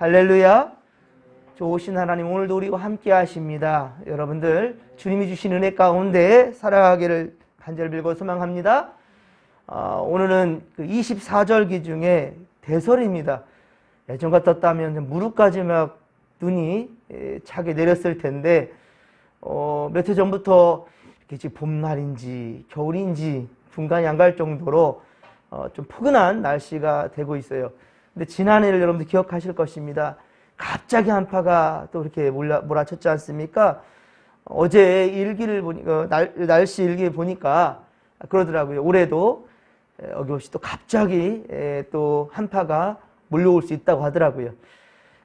할렐루야. 좋으신 하나님, 오늘도 우리와 함께 하십니다. 여러분들 주님이 주신 은혜 가운데 살아가기를 간절히 빌고 소망합니다. 오늘은 그 24절기 중에 대설입니다. 예전 같았다면 무릎까지 막 눈이 차게 내렸을 텐데 몇 해 전부터 이렇게 지금 봄날인지 겨울인지 분간이 안 갈 정도로 좀 포근한 날씨가 되고 있어요. 근데 지난해를 여러분들 기억하실 것입니다. 갑자기 한파가 또 이렇게 몰아쳤지 않습니까? 어제 일기를 보니까 날씨 일기 보니까 그러더라고요. 올해도 어김없이 또 갑자기 또 한파가 몰려올 수 있다고 하더라고요.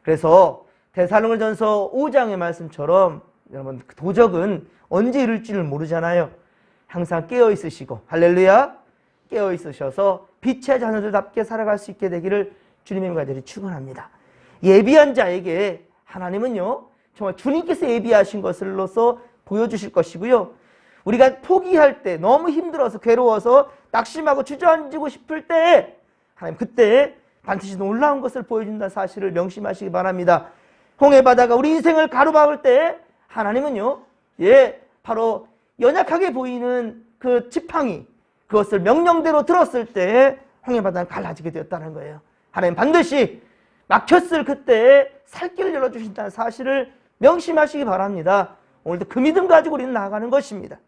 그래서 데살로니가전서 5장의 말씀처럼 여러분, 도적은 언제 이룰지를 모르잖아요. 항상 깨어 있으시고, 할렐루야, 깨어 있으셔서 빛의 자녀들답게 살아갈 수 있게 되기를 주님의 간절히 축원합니다. 예비한 자에게 하나님은요, 정말 주님께서 예비하신 것을로서 보여주실 것이고요. 우리가 포기할 때, 너무 힘들어서 괴로워서 낙심하고 주저앉고 싶을 때 하나님 그때 반드시 놀라운 것을 보여준다는 사실을 명심하시기 바랍니다. 홍해 바다가 우리 인생을 가로막을 때 하나님은요, 바로 연약하게 보이는 그 지팡이, 그것을 명령대로 들었을 때 홍해 바다는 갈라지게 되었다는 거예요. 하나님 반드시 막혔을 그때에 살 길을 열어주신다는 사실을 명심하시기 바랍니다. 오늘도 그 믿음 가지고 우리는 나아가는 것입니다.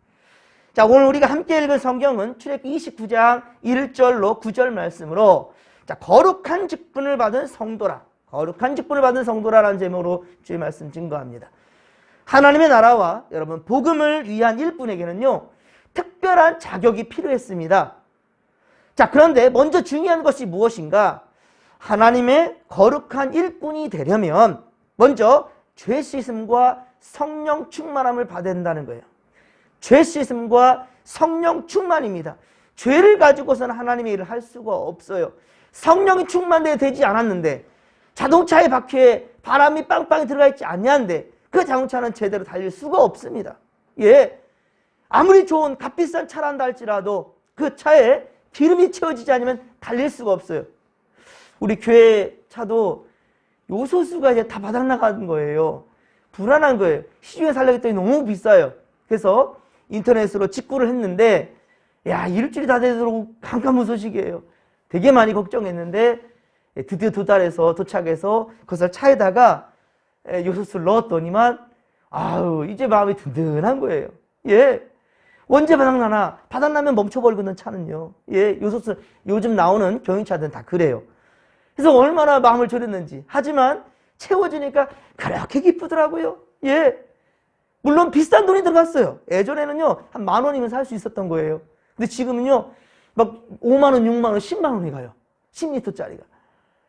자, 오늘 우리가 함께 읽은 성경은 출애굽기 29장 1절로 9절 말씀으로, 자, 거룩한 직분을 받은 성도라, 거룩한 직분을 받은 성도라라는 제목으로 주의 말씀 증거합니다. 하나님의 나라와 여러분 복음을 위한 일꾼에게는요, 특별한 자격이 필요했습니다. 자, 그런데 먼저 중요한 것이 무엇인가? 하나님의 거룩한 일꾼이 되려면 먼저 죄 씻음과 성령 충만함을 받아야 된다는 거예요. 죄 씻음과 성령 충만입니다. 죄를 가지고서는 하나님의 일을 할 수가 없어요. 성령이 충만되어 되지 않았는데, 자동차의 바퀴에 바람이 빵빵히 들어가 있지 않냐는데 그 자동차는 제대로 달릴 수가 없습니다. 아무리 좋은 값비싼 차란다 할지라도 그 차에 기름이 채워지지 않으면 달릴 수가 없어요. 우리 교회 차도 요소수가 이제 다 바닥나가는 거예요. 불안한 거예요. 시중에 살려고 했더니 너무 비싸요. 그래서 인터넷으로 직구를 했는데, 일주일이 다 되도록 깜깜무소식이에요. 되게 많이 걱정했는데 드디어 도착해서 그것을 차에다가 요소수를 넣었더니만 이제 마음이 든든한 거예요. 언제 바닥나나, 바닥나면 멈춰버리거든 차는요. 요소수, 요즘 나오는 경유차들은 다 그래요. 그래서 얼마나 마음을 졸였는지. 하지만 채워지니까 그렇게 기쁘더라고요. 물론 비싼 돈이 들어갔어요. 예전에는요, 한 10,000원이면 살 수 있었던 거예요. 근데 지금은요, 막 5만원, 6만원, 10만원이 가요. 10리터짜리가.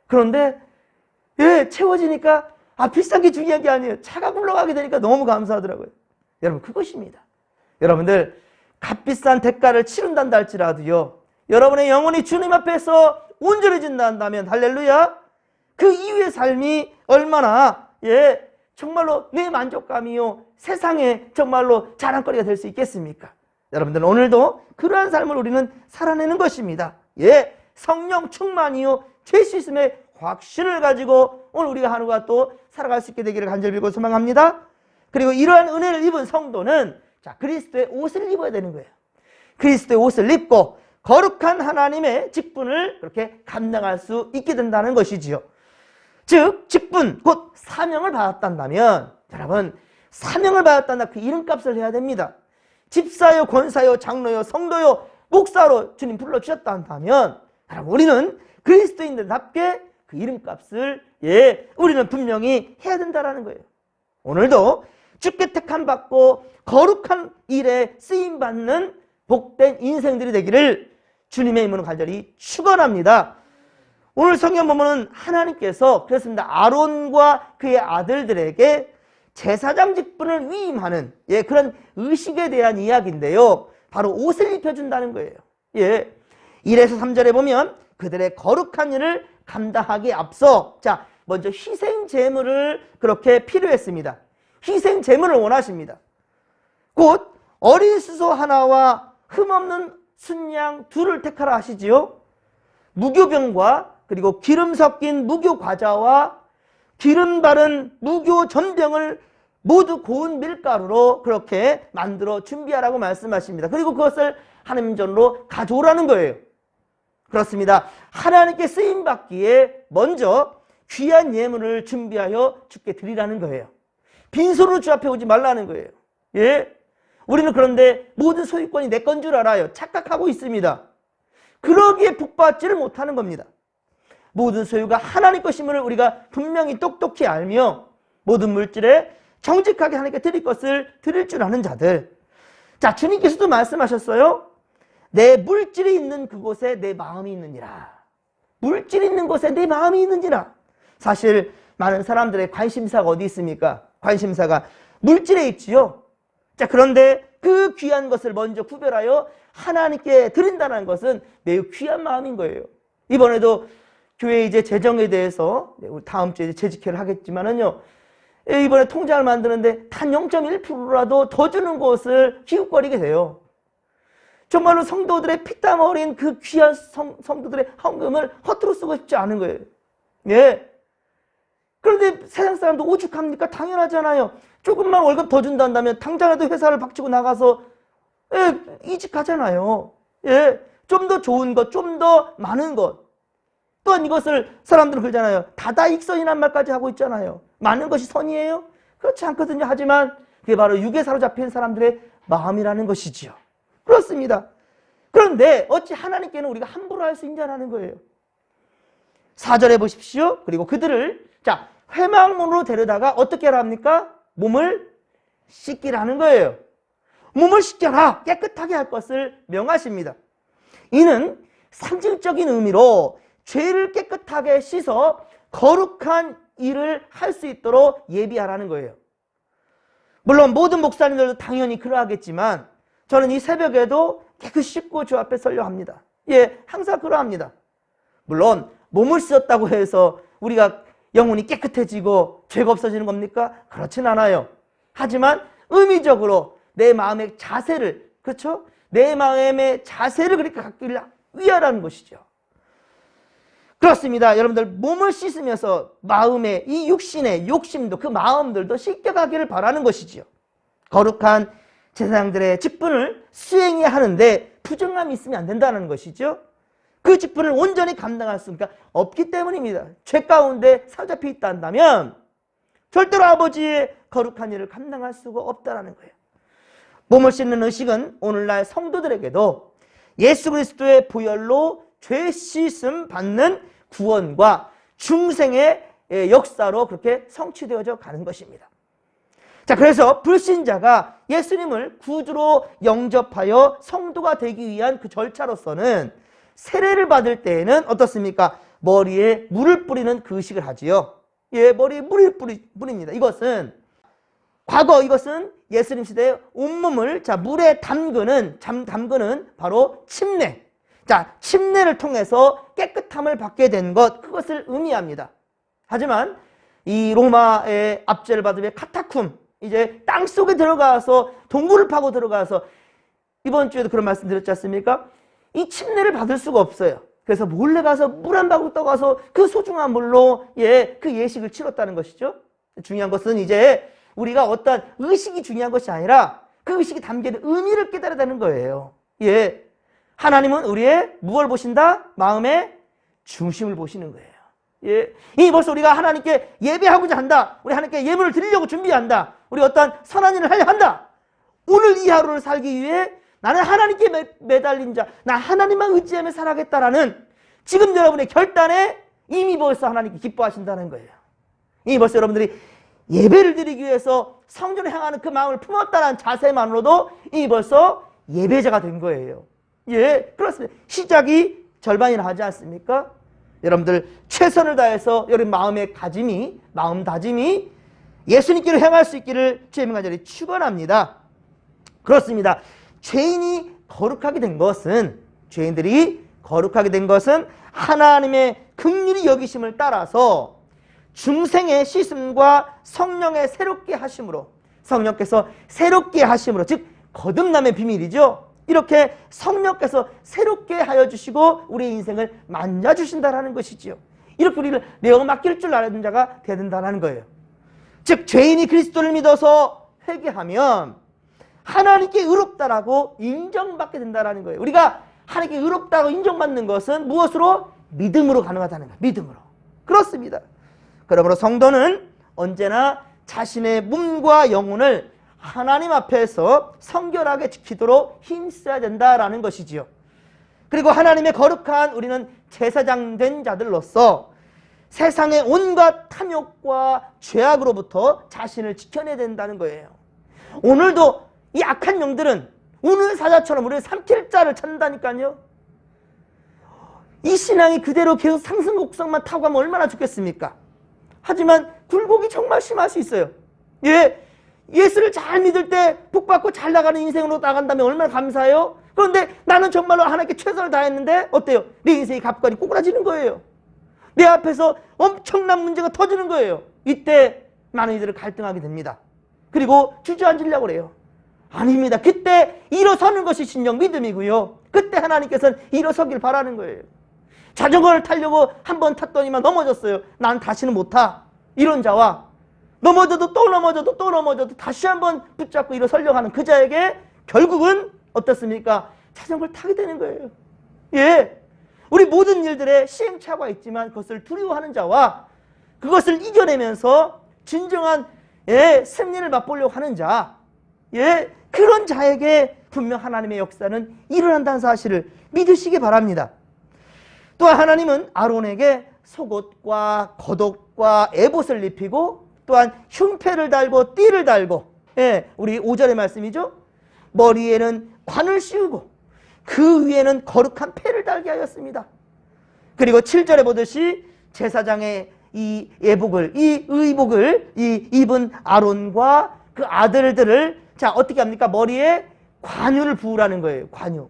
그런데, 채워지니까, 비싼 게 중요한 게 아니에요. 차가 굴러가게 되니까 너무 감사하더라고요. 여러분, 그것입니다. 여러분들, 값비싼 대가를 치른단다 할지라도요, 여러분의 영혼이 주님 앞에서 온전해진다 한다면, 할렐루야, 그 이후의 삶이 얼마나, 정말로 내 만족감이요, 세상에 정말로 자랑거리가 될 수 있겠습니까? 여러분들, 오늘도 그러한 삶을 우리는 살아내는 것입니다. 성령 충만이요, 죄 씻음의 확신을 가지고 오늘 우리가 하루가 또 살아갈 수 있게 되기를 간절히 빌고 소망합니다. 그리고 이러한 은혜를 입은 성도는, 자, 그리스도의 옷을 입어야 되는 거예요. 그리스도의 옷을 입고 거룩한 하나님의 직분을 그렇게 감당할 수 있게 된다는 것이지요. 즉, 직분, 곧 사명을 받았단다면, 여러분, 사명을 받았단다, 그 이름값을 해야 됩니다. 집사요, 권사요, 장로요, 성도요, 목사로 주님 불러주셨단다면, 여러분, 우리는 그리스도인들답게 그 이름값을, 우리는 분명히 해야 된다는 거예요. 오늘도 주께 택함 받고 거룩한 일에 쓰임받는 복된 인생들이 되기를 주님의 이름으로 간절히 축원합니다. 오늘 성경 보면은 하나님께서 그랬습니다. 아론과 그의 아들들에게 제사장 직분을 위임하는 그런 의식에 대한 이야기인데요. 바로 옷을 입혀준다는 거예요. 1에서 3절에 보면 그들의 거룩한 일을 감당하기에 앞서, 자, 먼저 희생 제물을 그렇게 필요했습니다. 희생 제물을 원하십니다. 곧 어린 수소 하나와 흠없는 순양 둘을 택하라 하시지요. 무교병과 그리고 기름 섞인 무교 과자와 기름 바른 무교 전병을 모두 고운 밀가루로 그렇게 만들어 준비하라고 말씀하십니다. 그리고 그것을 하나님 전으로 가져오라는 거예요. 그렇습니다. 하나님께 쓰임받기에 먼저 귀한 예물을 준비하여 주께 드리라는 거예요. 빈손으로 주 앞에 오지 말라는 거예요. 예? 우리는 그런데 모든 소유권이 내 건 줄 알아요. 착각하고 있습니다. 그러기에 복받지를 못하는 겁니다. 모든 소유가 하나님 것임을 우리가 분명히 똑똑히 알며 모든 물질에 정직하게 하나님께 드릴 것을 드릴 줄 아는 자들. 자, 주님께서도 말씀하셨어요. 내 물질이 있는 그곳에 내 마음이 있느니라. 물질이 있는 곳에 내 마음이 있느니라. 사실 많은 사람들의 관심사가 어디 있습니까? 관심사가 물질에 있지요. 자, 그런데 그 귀한 것을 먼저 구별하여 하나님께 드린다는 것은 매우 귀한 마음인 거예요. 이번에도 교회 이제 재정에 대해서 다음 주에 재직회를 하겠지만은요. 이번에 통장을 만드는데 단 0.1%라도 더 주는 것을 기웃거리게 돼요. 정말로 성도들의 피땀 어린 그 귀한 성도들의 헌금을 허투루 쓰고 싶지 않은 거예요. 예. 그런데 세상 사람도 오죽합니까? 당연하잖아요. 조금만 월급 더 준다면 당장에도 회사를 박치고 나가서 이직하잖아요. 예. 좀 더 좋은 것, 좀 더 많은 것. 또한 이것을 사람들은 그러잖아요. 다다익선이란 말까지 하고 있잖아요. 많은 것이 선이에요? 그렇지 않거든요. 하지만 그게 바로 육에 사로잡힌 사람들의 마음이라는 것이지요. 그렇습니다. 그런데 어찌 하나님께는 우리가 함부로 할 수 있냐는 거예요. 4절에 보십시오. 그리고 그들을 자 회막문으로 데려다가 어떻게 하라 합니까? 몸을 씻기라는 거예요. 몸을 씻겨라. 깨끗하게 할 것을 명하십니다. 이는 상징적인 의미로 죄를 깨끗하게 씻어 거룩한 일을 할 수 있도록 예비하라는 거예요. 물론 모든 목사님들도 당연히 그러하겠지만 저는 이 새벽에도 깨끗이 씻고 주 앞에 서려 합니다. 예, 항상 그러합니다. 물론 몸을 씻었다고 해서 우리가 영혼이 깨끗해지고 죄가 없어지는 겁니까? 그렇진 않아요. 하지만 의미적으로 내 마음의 자세를, 그렇죠? 내 마음의 자세를 그렇게 갖기 위하라는 것이죠. 그렇습니다. 여러분들 몸을 씻으면서 마음의 이 육신의 욕심도 그 마음들도 씻겨가기를 바라는 것이지요. 거룩한 제사장들의 직분을 수행해야 하는데 부정함이 있으면 안 된다는 것이죠. 그 직분을 온전히 감당할 수가 없기 때문입니다. 죄 가운데 사로잡혀 있다 한다면 절대로 아버지의 거룩한 일을 감당할 수가 없다는 거예요. 몸을 씻는 의식은 오늘날 성도들에게도 예수 그리스도의 보혈로 죄 씻음 받는 구원과 중생의 역사로 그렇게 성취되어져 가는 것입니다. 자, 그래서 불신자가 예수님을 구주로 영접하여 성도가 되기 위한 그 절차로서는 세례를 받을 때에는 어떻습니까? 머리에 물을 뿌리는 그 의식을 하지요. 예, 머리에 물을 뿌립니다. 이것은 과거 이것은 예수님 시대에 온몸을 물에 담그는 바로 침례. 자, 침례를 통해서 깨끗함을 받게 된 것, 그것을 의미합니다. 하지만 이 로마의 압제를 받으며 카타쿰, 이제 땅 속에 들어가서 동굴을 파고 들어가서 이번 주에도 그런 말씀 드렸지 않습니까? 이 침례를 받을 수가 없어요. 그래서 몰래 가서 물 한 바구리 떠가서 그 소중한 물로 그 예식을 치렀다는 것이죠. 중요한 것은 이제 우리가 어떤 의식이 중요한 것이 아니라 그 의식이 담기는 의미를 깨달아야 되는 거예요. 예. 하나님은 우리의 무엇을 보신다? 마음의 중심을 보시는 거예요. 예. 이 벌써 우리가 하나님께 예배하고자 한다. 우리 하나님께 예물을 드리려고 준비한다. 우리 어떤 선한 일을 하려 한다. 오늘 이 하루를 살기 위해 나는 하나님께 매달린 자, 나 하나님만 의지하며 살아가겠다라는 지금 여러분의 결단에 이미 벌써 하나님께 기뻐하신다는 거예요. 이미 벌써 여러분들이 예배를 드리기 위해서 성전을 향하는 그 마음을 품었다는 자세만으로도 이미 벌써 예배자가 된 거예요. 예, 그렇습니다. 시작이 절반이나 하지 않습니까? 여러분들 최선을 다해서 여러분 마음 다짐이 예수님께로 향할 수 있기를 주의 간절히 축원합니다. 그렇습니다. 죄인들이 거룩하게 된 것은 하나님의 긍휼히 여기심을 따라서 중생의 씻음과 성령의 새롭게 하심으로, 성령께서 새롭게 하심으로, 즉 거듭남의 비밀이죠. 이렇게 성령께서 새롭게 하여 주시고 우리의 인생을 만져주신다라는 것이지요. 이렇게 우리를 내어 맡길 줄 아는 자가 되야 된다는 거예요. 즉 죄인이 그리스도를 믿어서 회개하면 하나님께 의롭다라고 인정받게 된다는 거예요. 우리가 하나님께 의롭다고 인정받는 것은 무엇으로? 믿음으로 가능하다는 거예요. 믿음으로. 그렇습니다. 그러므로 성도는 언제나 자신의 몸과 영혼을 하나님 앞에서 성결하게 지키도록 힘써야 된다라는 것이지요. 그리고 하나님의 거룩한 우리는 제사장 된 자들로서 세상의 온갖 탐욕과 죄악으로부터 자신을 지켜내야 된다는 거예요. 오늘도 이 악한 영들은 오늘 사자처럼 우리를 삼킬 자를 찾는다니까요. 이 신앙이 그대로 계속 상승 곡선만 타고 가면 얼마나 좋겠습니까? 하지만 굴곡이 정말 심할 수 있어요. 예수를 잘 믿을 때 복받고 잘 나가는 인생으로 나간다면 얼마나 감사해요? 그런데 나는 정말로 하나님께 최선을 다했는데 어때요? 내 인생이 갑자기 꼬꾸라지는 거예요. 내 앞에서 엄청난 문제가 터지는 거예요. 이때 많은 이들을 갈등하게 됩니다. 그리고 주저앉으려고 그래요. 아닙니다. 그때 일어서는 것이 진정 믿음이고요. 그때 하나님께서는 일어서길 바라는 거예요. 자전거를 타려고 한 번 탔더니만 넘어졌어요. 난 다시는 못 타. 이런 자와 넘어져도 또 넘어져도 또 넘어져도 다시 한번 붙잡고 일어서려고 하는 그 자에게 결국은 어떻습니까? 자전거를 타게 되는 거예요. 우리 모든 일들에 시행착오가 있지만 그것을 두려워하는 자와 그것을 이겨내면서 진정한 승리를 맛보려고 하는 자, 그런 자에게 분명 하나님의 역사는 일어난다는 사실을 믿으시기 바랍니다. 또한 하나님은 아론에게 속옷과 겉옷과 에봇을 입히고 또한 흉패를 달고 띠를 달고 우리 5절의 말씀이죠. 머리에는 관을 씌우고 그 위에는 거룩한 패를 달게 하였습니다. 그리고 7절에 보듯이 제사장의 이 예복을, 이 의복을 이 입은 아론과 그 아들들을 자 어떻게 합니까? 머리에 관유를 부으라는 거예요. 관유.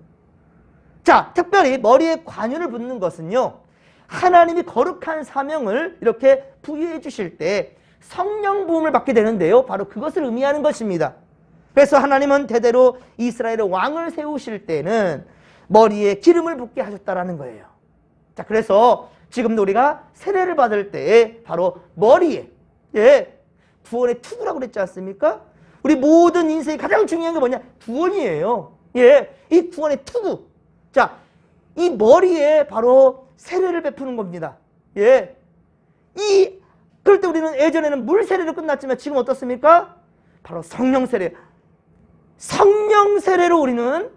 자, 특별히 머리에 관유를 붓는 것은요, 하나님이 거룩한 사명을 이렇게 부여해 주실 때 성령 부음을 받게 되는데요, 바로 그것을 의미하는 것입니다. 그래서 하나님은 대대로 이스라엘의 왕을 세우실 때는 머리에 기름을 붓게 하셨다라는 거예요. 자, 그래서 지금도 우리가 세례를 받을 때 바로 머리에 구원의 투구라고 그랬지 않습니까? 우리 모든 인생이 가장 중요한 게 뭐냐? 구원이에요. 이 구원의 투구. 자, 이 머리에 바로 세례를 베푸는 겁니다. 그럴 때 우리는 예전에는 물 세례로 끝났지만 지금 어떻습니까? 바로 성령 세례. 성령 세례로 우리는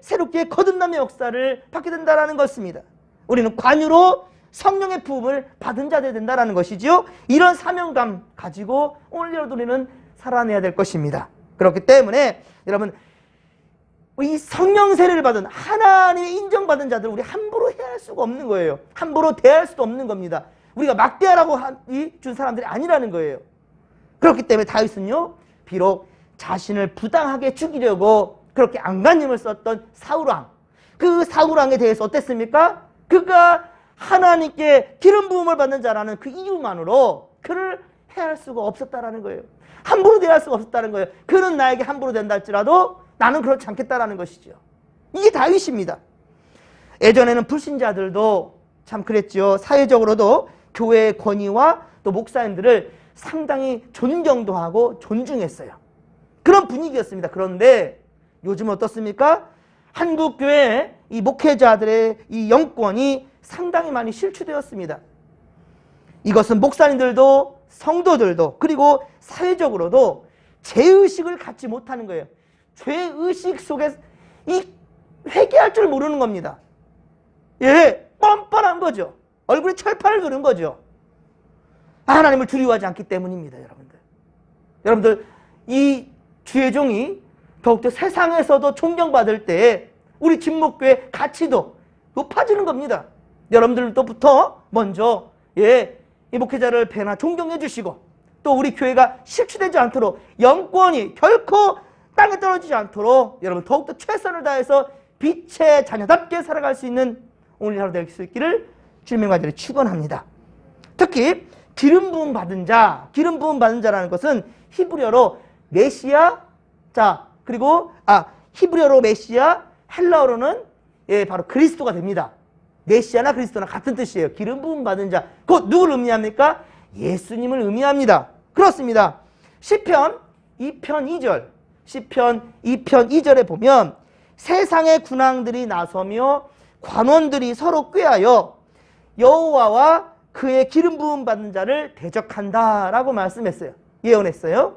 새롭게 거듭남의 역사를 받게 된다는 것입니다. 우리는 관유로 성령의 부음을 받은 자들이 된다는 것이지요. 이런 사명감 가지고 오늘도 우리는 살아내야 될 것입니다. 그렇기 때문에 여러분, 이 성령 세례를 받은 하나님의 인정받은 자들 우리 함부로 해할 수가 없는 거예요. 함부로 대할 수도 없는 겁니다. 우리가 막대하라고 준 사람들이 아니라는 거예요. 그렇기 때문에 다윗은요, 비록 자신을 부당하게 죽이려고 그렇게 안간힘을 썼던 사울왕, 그 사울왕에 대해서 어땠습니까? 그가 하나님께 기름 부음을 받는 자라는 그 이유만으로 그를 해할 수가 없었다라는 거예요. 함부로 대할 수가 없었다는 거예요. 그는 나에게 함부로 된다 할지라도 나는 그렇지 않겠다라는 것이죠. 이게 다윗입니다. 예전에는 불신자들도 참 그랬죠. 사회적으로도 교회의 권위와 또 목사님들을 상당히 존경도 하고 존중했어요. 그런 분위기였습니다. 그런데 요즘은 어떻습니까? 한국교회 이 목회자들의 이 영권이 상당히 많이 실추되었습니다. 이것은 목사님들도 성도들도 그리고 사회적으로도 죄의식을 갖지 못하는 거예요. 죄의식 속에 이 회개할 줄 모르는 겁니다. 뻔뻔한 거죠. 얼굴에 철판을 두는 거죠. 하나님을 두려워하지 않기 때문입니다. 여러분들 이 주의 종이 더욱더 세상에서도 존경받을 때 우리 진목교회 가치도 높아지는 겁니다. 여러분들로부터 먼저 이 목회자를 배나 존경해 주시고 또 우리 교회가 실추되지 않도록 영권이 결코 땅에 떨어지지 않도록 여러분 더욱더 최선을 다해서 빛의 자녀답게 살아갈 수 있는 오늘 하루 될 수 있기를 주님의 간절히 축원합니다. 특히 기름 부음 받은 자라는 것은 히브리어로 메시아, 그리고 히브리어로 메시아, 헬라어로는 바로 그리스도가 됩니다. 메시아나 그리스도나 같은 뜻이에요. 기름 부음 받은 자. 곧 누구를 의미합니까? 예수님을 의미합니다. 그렇습니다. 시편 2편 2절. 시편 2편 2절에 보면 세상의 군왕들이 나서며 관원들이 서로 꾀하여 여호와와 그의 기름 부음 받은 자를 대적한다라고 말씀했어요. 예언했어요.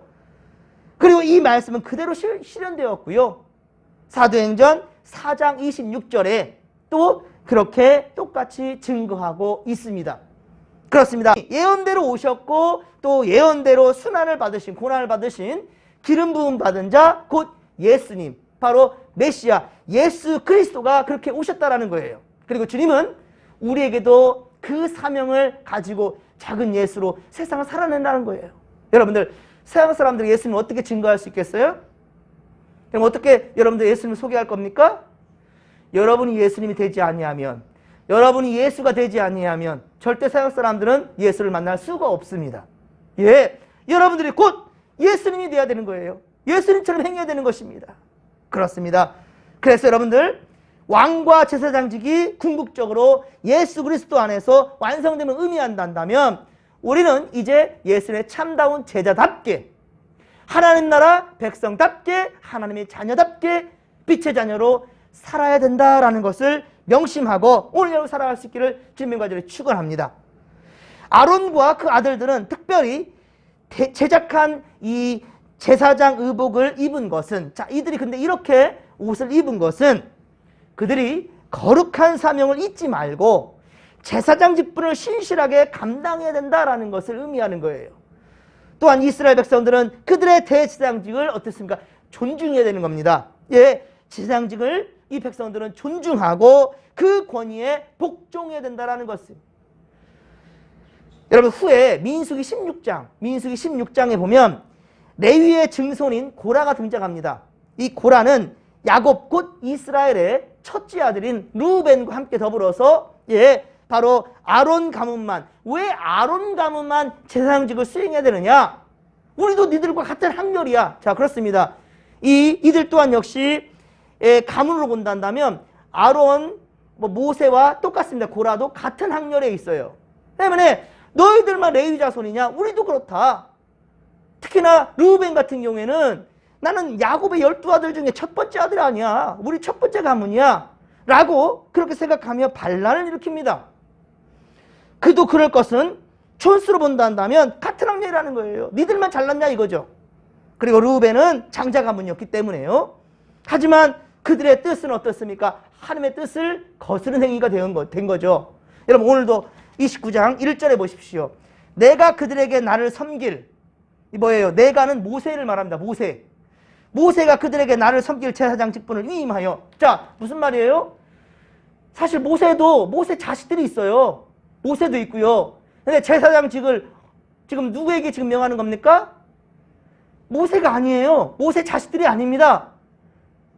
그리고 이 말씀은 그대로 실현되었고요. 사도행전 4장 26절에 또 그렇게 똑같이 증거하고 있습니다. 그렇습니다. 예언대로 오셨고 또 예언대로 순환을 받으신, 고난을 받으신 기름 부음 받은 자, 곧 예수님, 바로 메시아 예수 그리스도가 그렇게 오셨다라는 거예요. 그리고 주님은 우리에게도 그 사명을 가지고 작은 예수로 세상을 살아낸다는 거예요. 여러분들, 세상 사람들이 예수님을 어떻게 증거할 수 있겠어요? 그럼 어떻게 여러분들 예수님을 소개할 겁니까? 여러분이 예수님이 되지 아니하면, 여러분이 예수가 되지 아니하면 절대 세상 사람들은 예수를 만날 수가 없습니다. 예, 여러분들이 곧 예수님이 되어야 되는 거예요. 예수님처럼 행해야 되는 것입니다. 그렇습니다. 그래서 여러분들, 왕과 제사장직이 궁극적으로 예수 그리스도 안에서 완성됨을 의미한다면 우리는 이제 예수님의 참다운 제자답게, 하나님 나라 백성답게, 하나님의 자녀답게 빛의 자녀로 살아야 된다라는 것을 명심하고 오늘 여러분 살아갈 수 있기를 주님과 저를 축원합니다. 아론과 그 아들들은 특별히 제작한 이 제사장 의복을 입은 것은, 자, 이들이 근데 이렇게 옷을 입은 것은 그들이 거룩한 사명을 잊지 말고 제사장 직분을 신실하게 감당해야 된다라는 것을 의미하는 거예요. 또한 이스라엘 백성들은 그들의 대제사장직을 어떻습니까? 존중해야 되는 겁니다. 예, 제사장직을 이 백성들은 존중하고 그 권위에 복종해야 된다라는 것을. 여러분, 후에 민수기 16장에 보면 레위의 증손인 고라가 등장합니다. 이 고라는 야곱 곧 이스라엘의 첫째 아들인 르우벤과 함께 더불어서 바로 아론 가문만, 왜 아론 가문만 제사장직을 수행해야 되느냐? 우리도 니들과 같은 학렬이야. 자, 그렇습니다. 이들 또한 역시 가문으로 본다면 아론, 모세와 똑같습니다. 고라도 같은 학렬에 있어요. 때문에 너희들만 레위 자손이냐? 우리도 그렇다. 특히나 르우벤 같은 경우에는 나는 야곱의 12아들 중에 첫 번째 아들 아니야. 우리 첫 번째 가문이야. 라고 그렇게 생각하며 반란을 일으킵니다. 그도 그럴 것은 촌수로 본다면 같은 학렬이라는 거예요. 니들만 잘났냐 이거죠. 그리고 르우벤은 장자 가문이었기 때문에요. 하지만 그들의 뜻은 어떻습니까? 하나님의 뜻을 거스른 행위가 된 거죠. 여러분, 오늘도 29장 1절에 보십시오. 내가 그들에게 나를 섬길, 뭐예요? 내가는 모세를 말합니다. 모세가 그들에게 나를 섬길 제사장 직분을 위임하여. 자, 무슨 말이에요? 사실 모세 자식들이 있어요. 모세도 있고요. 근데 제사장직을 지금 누구에게 지금 명하는 겁니까? 모세가 아니에요. 모세 자식들이 아닙니다.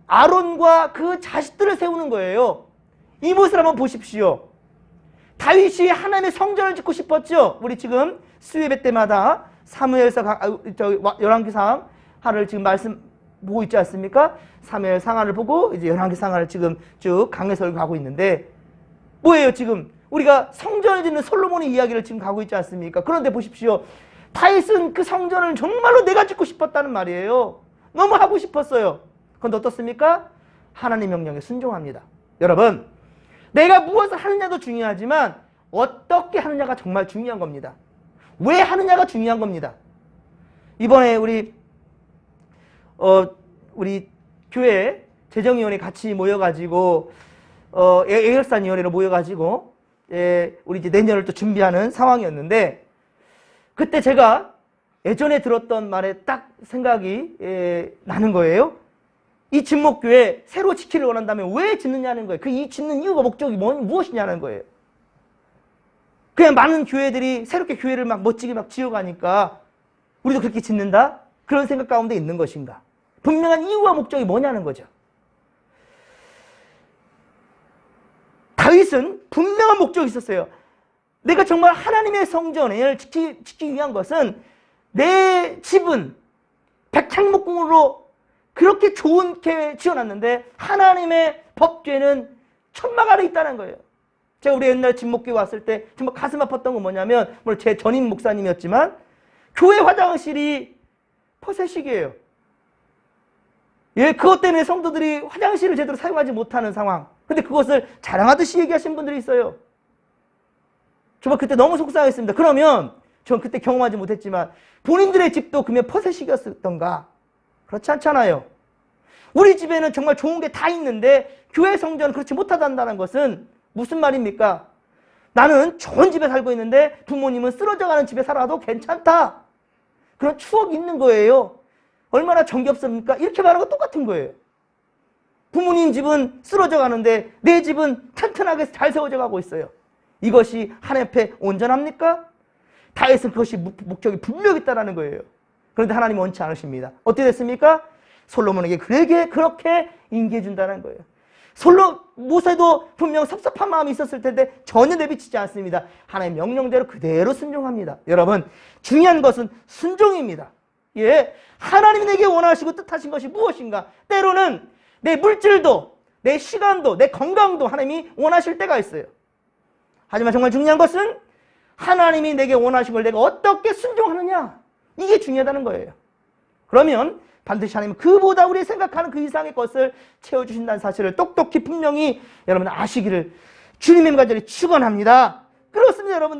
아론과 그 자식들을 세우는 거예요. 이 모습을 한번 보십시오. 다윗이 하나님의 성전을 짓고 싶었죠. 우리 지금 수예배 때마다 사무엘서 열왕기상 하를 지금 말씀 보고 있지 않습니까? 사무엘 상하를 보고 이제 열왕기 상하를 지금 쭉 강해설 가고 있는데 뭐예요? 지금 우리가 성전을 짓는 솔로몬의 이야기를 지금 가고 있지 않습니까? 그런데 보십시오. 다윗은 그 성전을 정말로 내가 짓고 싶었다는 말이에요. 너무 하고 싶었어요. 그런데 어떻습니까? 하나님 명령에 순종합니다. 여러분, 내가 무엇을 하느냐도 중요하지만 어떻게 하느냐가 정말 중요한 겁니다. 왜 하느냐가 중요한 겁니다. 이번에 우리 교회 재정위원회 같이 모여가지고 예결산위원회로 모여가지고 우리 이제 내년을 또 준비하는 상황이었는데, 그때 제가 예전에 들었던 말에 딱 생각이 나는 거예요. 이 진목교회 새로 짓기를 원한다면 왜 짓느냐는 거예요. 이 짓는 이유가 목적이 무엇이냐는 거예요. 그냥 많은 교회들이 새롭게 교회를 막 멋지게 막 지어가니까 우리도 그렇게 짓는다? 그런 생각 가운데 있는 것인가? 분명한 이유와 목적이 뭐냐는 거죠. 다윗은 분명한 목적이 있었어요. 내가 정말 하나님의 성전을 지키기 위한 것은 내 집은 백향목공으로 그렇게 좋게 지어놨는데 하나님의 법궤는 천막 아래 있다는 거예요. 제가 우리 옛날 진목교회 왔을 때 정말 가슴 아팠던 건 뭐냐면, 물론 제 전임 목사님이었지만 교회 화장실이 퍼세식이에요. 예, 그것 때문에 성도들이 화장실을 제대로 사용하지 못하는 상황. 근데 그것을 자랑하듯이 얘기하신 분들이 있어요. 정말 그때 너무 속상했습니다. 그러면 전 그때 경험하지 못했지만 본인들의 집도 그러면 퍼세식이었던가? 그렇지 않잖아요. 우리 집에는 정말 좋은 게 다 있는데 교회 성전은 그렇지 못하다는 것은 무슨 말입니까? 나는 좋은 집에 살고 있는데 부모님은 쓰러져가는 집에 살아도 괜찮다. 그런 추억이 있는 거예요. 얼마나 정겹습니까? 이렇게 말하는 거 똑같은 거예요. 부모님 집은 쓰러져 가는데 내 집은 튼튼하게 잘 세워져 가고 있어요. 이것이 하나님 앞에 온전합니까? 다윗은 그것이 목적이 분명히 있다는 거예요. 그런데 하나님은 원치 않으십니다. 어떻게 됐습니까? 솔로몬에게 그렇게 인계해 준다는 거예요. 모세도 분명 섭섭한 마음이 있었을 텐데 전혀 내비치지 않습니다. 하나님의 명령대로 그대로 순종합니다. 여러분, 중요한 것은 순종입니다. 예, 하나님이 내게 원하시고 뜻하신 것이 무엇인가? 때로는 내 물질도, 내 시간도, 내 건강도 하나님이 원하실 때가 있어요. 하지만 정말 중요한 것은 하나님이 내게 원하신 걸 내가 어떻게 순종하느냐, 이게 중요하다는 거예요. 그러면 반드시 하나님은 그보다 우리 생각하는 그 이상의 것을 채워주신다는 사실을 똑똑히 분명히 여러분 아시기를 주님의 간절히 축원합니다. 그렇습니다. 여러분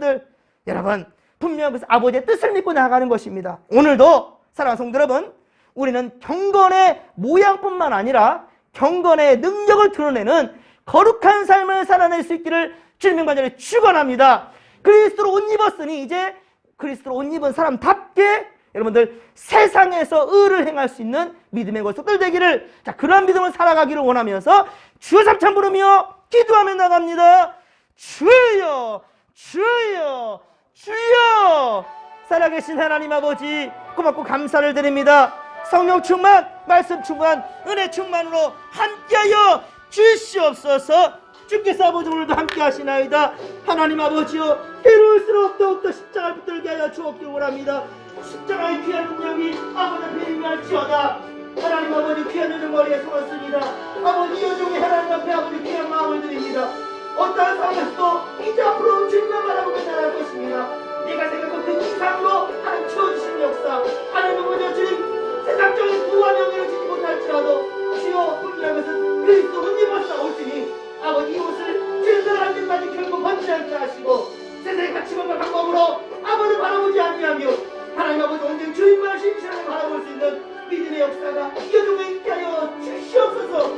분명한 것은 아버지의 뜻을 믿고 나아가는 것입니다. 오늘도 사랑하는 성도 여러분, 우리는 경건의 모양뿐만 아니라 경건의 능력을 드러내는 거룩한 삶을 살아낼 수 있기를 주님의 간절히 축원합니다. 그리스도로 옷 입었으니 이제 그리스도로 옷 입은 사람답게 여러분들 세상에서 의를 행할 수 있는 믿음의 권속들 되기를, 그러한 믿음을 살아가기를 원하면서 주여 삼참 부르며 기도하며 나갑니다. 주여 주여 주여. 살아계신 하나님 아버지, 고맙고 감사를 드립니다. 성령 충만, 말씀 충만, 은혜 충만으로 함께하여 주시옵소서. 주께서 아버지 오늘도 함께 하시나이다. 하나님 아버지여, 때로울수록 더욱더 십자가를 붙들게 하여 주옵기를 원합니다. 십자가의 귀한 능력이 아버지 앞에 임할지어다. 하나님 아버지 귀한 요정머리에 서었습니다. 아버지 여종의 하나님 앞에 아버지 귀한 마음을 드립니다. 어떠한 상황에서도 이제 앞으로 주님만 바라보며 나갈 것입니다. 내가 생각한 그 이상으로 하나님 채워주신 역사, 하나님 아버지 주님 세상적인 부와 명예를 지지 못할지라도 주여 분명한 것은 그리스도 옷 입었사 올지니 아버지 이 옷을 주님들 한 때까지 결국 번지 않게 하시고